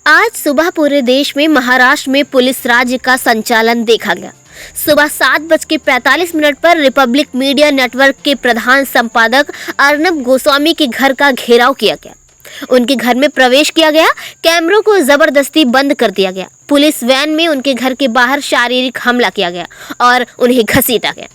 आज सुबह पूरे देश में महाराष्ट्र में पुलिस राज्य का संचालन देखा गया। सुबह 7:45 पर रिपब्लिक मीडिया नेटवर्क के प्रधान संपादक अर्नब गोस्वामी के घर का घेराव किया गया। उनके घर में प्रवेश किया गया, कैमरों को जबरदस्ती बंद कर दिया गया। पुलिस वैन में उनके घर के बाहर शारीरिक हमला किया गया और उन्हें घसीटा गया।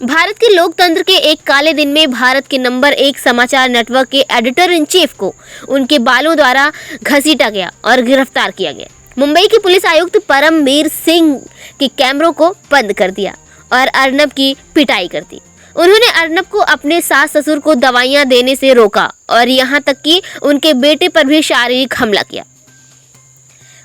भारत के लोकतंत्र के एक काले दिन में भारत के नंबर 1 समाचार नेटवर्क के एडिटर इन चीफ को उनके बालों द्वारा घसीटा गया और गिरफ्तार किया गया। मुंबई के पुलिस आयुक्त परमवीर सिंह के कैमरों को बंद कर दिया और अर्नब की पिटाई कर दी। उन्होंने अर्नब को अपने सास ससुर को दवाइयां देने से रोका और यहां तक कि उनके बेटे पर भी शारीरिक हमला किया।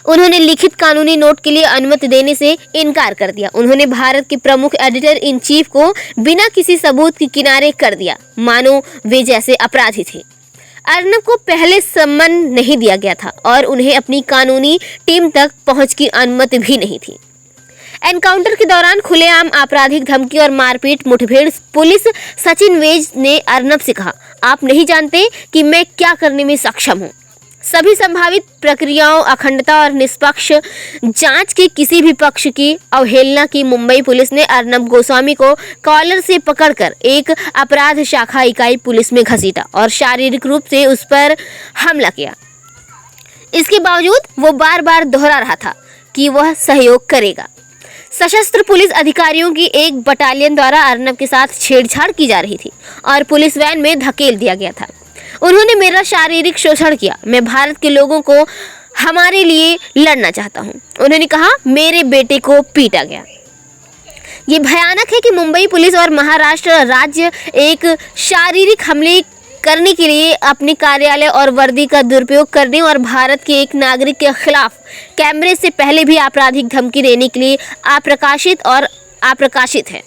उन्होंने लिखित कानूनी नोट के लिए अनुमति देने से इनकार कर दिया। उन्होंने भारत के प्रमुख एडिटर इन चीफ को बिना किसी सबूत के किनारे कर दिया, मानो वे जैसे अपराधी थे। अर्नब को पहले सम्मान नहीं दिया गया था और उन्हें अपनी कानूनी टीम तक पहुंच की अनुमति भी नहीं थी। एनकाउंटर के दौरान खुलेआम आपराधिक धमकी और मारपीट मुठभेड़ पुलिस सचिन वेज ने अर्नब से कहा, आप नहीं जानते कि मैं क्या करने में सक्षम हूं। सभी संभावित प्रक्रियाओं, अखंडता और निष्पक्ष जांच के किसी भी पक्ष की अवहेलना की मुंबई पुलिस ने अर्नब गोस्वामी को कॉलर से पकड़कर एक अपराध शाखा इकाई पुलिस में घसीटा और शारीरिक रूप से उस पर हमला किया। इसके बावजूद वो बार बार दोहरा रहा था कि वह सहयोग करेगा। सशस्त्र पुलिस अधिकारियों की एक बटालियन द्वारा अर्नब के साथ छेड़छाड़ की जा रही थी और पुलिस वैन में धकेल दिया गया था। उन्होंने मेरा शारीरिक शोषण किया। मैं भारत के लोगों को हमारे लिए लड़ना चाहता हूं। उन्होंने कहा, मेरे बेटे को पीटा गया। ये भयानक है कि मुंबई पुलिस और महाराष्ट्र राज्य एक शारीरिक हमले करने के लिए अपने कार्यालय और वर्दी का दुरुपयोग करने और भारत के एक नागरिक के खिलाफ कैमरे से पहले भी आपराधिक धमकी देने के लिए अप्रकाशित है।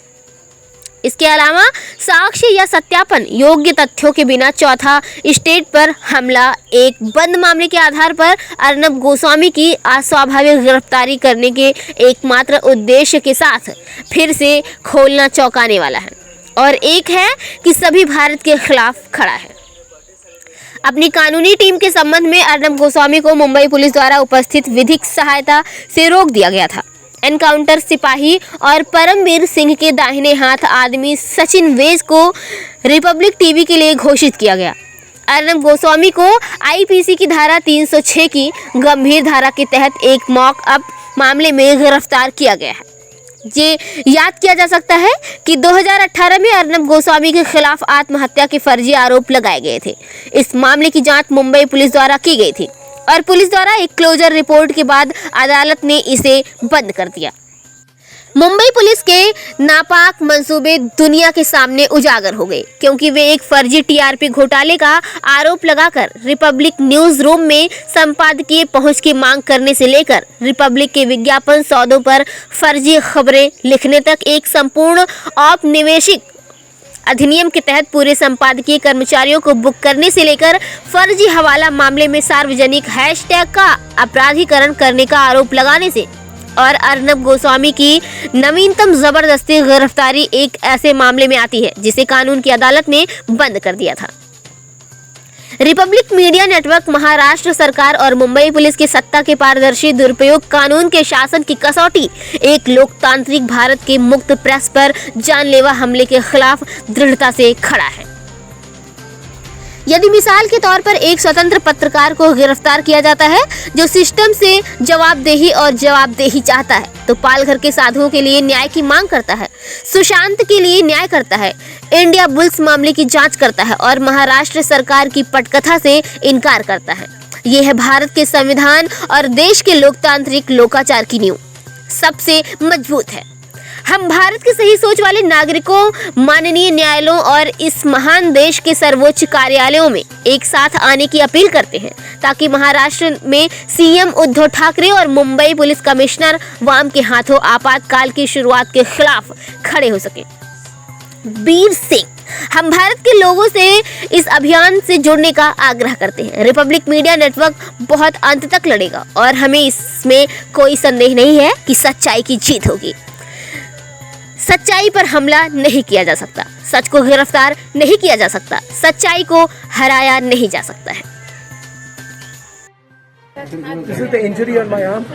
इसके अलावा साक्ष्य या सत्यापन योग्य तथ्यों के बिना चौथा स्टेट पर हमला, एक बंद मामले के आधार पर अर्नब गोस्वामी की अस्वाभाविक गिरफ्तारी करने के एकमात्र उद्देश्य के साथ फिर से खोलना चौंकाने वाला है और एक है कि सभी भारत के खिलाफ खड़ा है। अपनी कानूनी टीम के संबंध में अर्नब गोस्वामी को मुंबई पुलिस द्वारा उपस्थित विधिक सहायता से रोक दिया गया था। एनकाउंटर सिपाही और परमवीर सिंह के दाहिने हाथ आदमी सचिन वेज को रिपब्लिक टीवी के लिए घोषित किया गया। अर्नब गोस्वामी को आईपीसी की धारा 306 की गंभीर धारा के तहत एक मॉक अप मामले में गिरफ्तार किया गया है। ये याद किया जा सकता है कि 2018 में अर्नब गोस्वामी के खिलाफ आत्महत्या के फर्जी आरोप लगाए गए थे। इस मामले की जांच मुंबई पुलिस द्वारा की गई थी और पुलिस द्वारा एक क्लोजर रिपोर्ट के बाद अदालत ने इसे बंद कर दिया। मुंबई पुलिस के नापाक मंसूबे दुनिया के सामने उजागर हो गए क्योंकि वे एक फर्जी टीआरपी घोटाले का आरोप लगाकर रिपब्लिक न्यूज रूम में संपादकीय पहुंच की मांग करने से लेकर रिपब्लिक के विज्ञापन सौदों पर फर्जी खबरें लिखने तक एक संपूर्ण औपनिवेशिक अधिनियम के तहत पूरे संपादकीय कर्मचारियों को बुक करने से लेकर फर्जी हवाला मामले में सार्वजनिक हैशटैग का अपराधीकरण करने का आरोप लगाने से और अर्नब गोस्वामी की नवीनतम जबरदस्ती गिरफ्तारी एक ऐसे मामले में आती है जिसे कानून की अदालत ने बंद कर दिया था। रिपब्लिक मीडिया नेटवर्क, महाराष्ट्र सरकार और मुंबई पुलिस की सत्ता के पारदर्शी दुरुपयोग, कानून के शासन की कसौटी एक लोकतांत्रिक भारत के मुक्त प्रेस पर जानलेवा हमले के खिलाफ दृढ़ता से खड़ा है। यदि मिसाल के तौर पर एक स्वतंत्र पत्रकार को गिरफ्तार किया जाता है जो सिस्टम से जवाबदेही चाहता है, तो पालघर के साधुओं के लिए न्याय की मांग करता है, सुशांत के लिए न्याय करता है, इंडिया बुल्स मामले की जांच करता है और महाराष्ट्र सरकार की पटकथा से इनकार करता है। यह है भारत के संविधान और देश के लोकतांत्रिक लोकाचार की नींव सबसे मजबूत है। हम भारत के सही सोच वाले नागरिकों, माननीय न्यायालयों और इस महान देश के सर्वोच्च कार्यालयों में एक साथ आने की अपील करते हैं ताकि महाराष्ट्र में सीएम उद्धव ठाकरे और मुंबई पुलिस कमिश्नर वाम के हाथों आपातकाल की शुरुआत के खिलाफ खड़े हो सके। वीर सिंह, हम भारत के लोगों से इस अभियान से जुड़ने का आग्रह करते हैं। रिपब्लिक मीडिया नेटवर्क बहुत अंत तक लड़ेगा और हमें इसमें कोई संदेह नहीं है कि सच्चाई की जीत होगी। सच्चाई पर हमला नहीं किया जा सकता, सच को गिरफ्तार नहीं किया जा सकता, सच्चाई को हराया नहीं जा सकता है। This is the injury on my arm.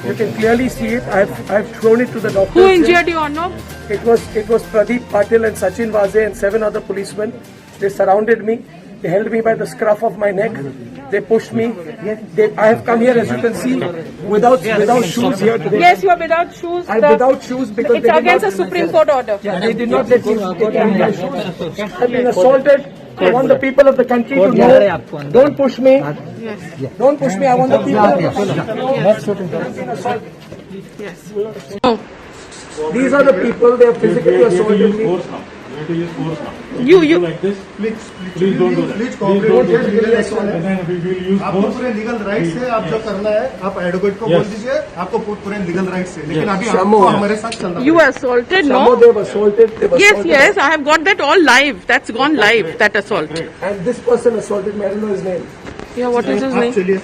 You can clearly see it. I've thrown it to the doctor. Who injured you, Arnab? It was Pradeep Patil and Sachin Vaze and 7 other policemen. They surrounded me. They held me by the scruff of my neck. They pushed me. I have come here, as you can see, without shoes here today. Yes, you are without shoes. I'm without shoes because It's they did against not, a Supreme Court order. they did not let me take my shoes. I've been assaulted. I want the people of the country to know. Don't push me. Don't push me. I want the people of the country to know. Yes. Oh, These are the people. They have physically assaulted me. you. like this. Please don't do that. Please cooperate And then we will use आपको force. पूरे legal rights है। आप जो करना है आप advocate को बोल दीजिए, आपको पूरे लीगल राइट्स है, लेकिन अभी Shamo. आपको हमारे साथ चलना You were assaulted, Some no? of them assaulted. They were Yes, assaulted. yes. I have got that all live. That's gone live, that assault. And this person assaulted me. I don't know his name. Yeah, what is his आप name? चलिए।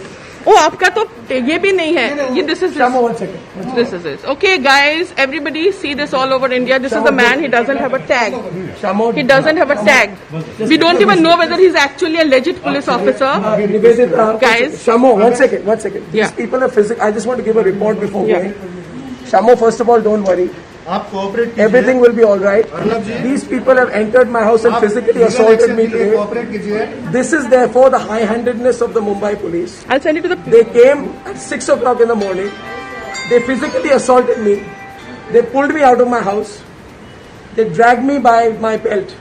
Oh, आपका तो ये भी नहीं है. ये this is Shamo, this. 1 second. This is it. Okay, guys, everybody see this all over India. This is the man. He doesn't have a tag. Shamo. He doesn't have a tag. We don't even know whether he's actually a legit police officer. Nivedita. Guys. Shamo, 1 second. 1 second. These Yeah. people are physical. I just want to give a report before Yeah. going. Shamo, first of all, don't worry. आप cooperate कीजिए। Everything will be all right. Arnab ji, These people have entered my house and आप physically legal assaulted action me के लिए today. Cooperate कीजिए। This is therefore the high-handedness of the Mumbai police. I'll send you to the. They came at 6 o'clock in the morning. They physically assaulted me. They pulled me out of my house. They dragged me by my belt.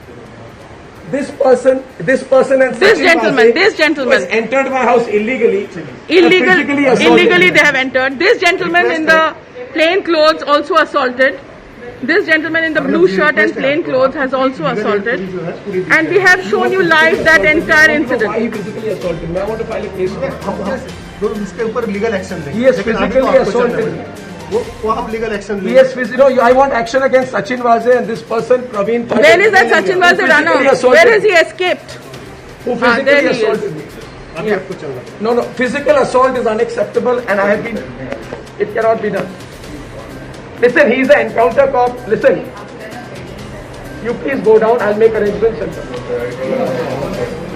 This person and This Sachin gentleman, Vaze this gentleman. has entered my house illegally. Illegal, and physically assaulted illegally me. they have entered. This gentleman in the plain clothes also assaulted. This gentleman in the blue shirt and plain clothes has also assaulted. And we have shown you live that entire He incident. physically assaulted me. I want to file a case on him. तो इसके ऊपर legal action लेंगे। He has लेकिन अभी physically तो आपको assaulted चलना me. है। वो आप लीगल एक्शन He लेंगे। has physically, I want action against Sachin Vaze and this person, Praveen Patil. Where is that Sachin Vaze Who runner? physically assaulted Where is me. he escaped? Who there physically he is. assaulted me. अभी आपको चलना है। No, physical assault is unacceptable and I have been, it cannot be done. Listen, he is an encounter cop. Listen, you please go down, I'll make arrangements.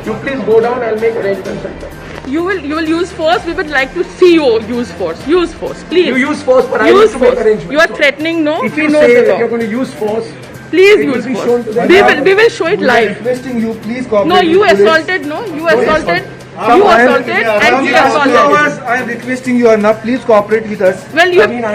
You please go down, I'll make arrangements. You will use force. We would like to see you use force. Use force, please. You use force, but I need Use to make force. arrangements. You are threatening, no? If you know say the that law. you're going to use force, Please it will use be force. shown to them. We will show it live. Requesting you, please cooperate. No, you with police. assaulted. No, you assaulted. I You am- assaulted and he I am- assaulted. I am requesting you, Arnab, please cooperate with us. Well, you I have mean,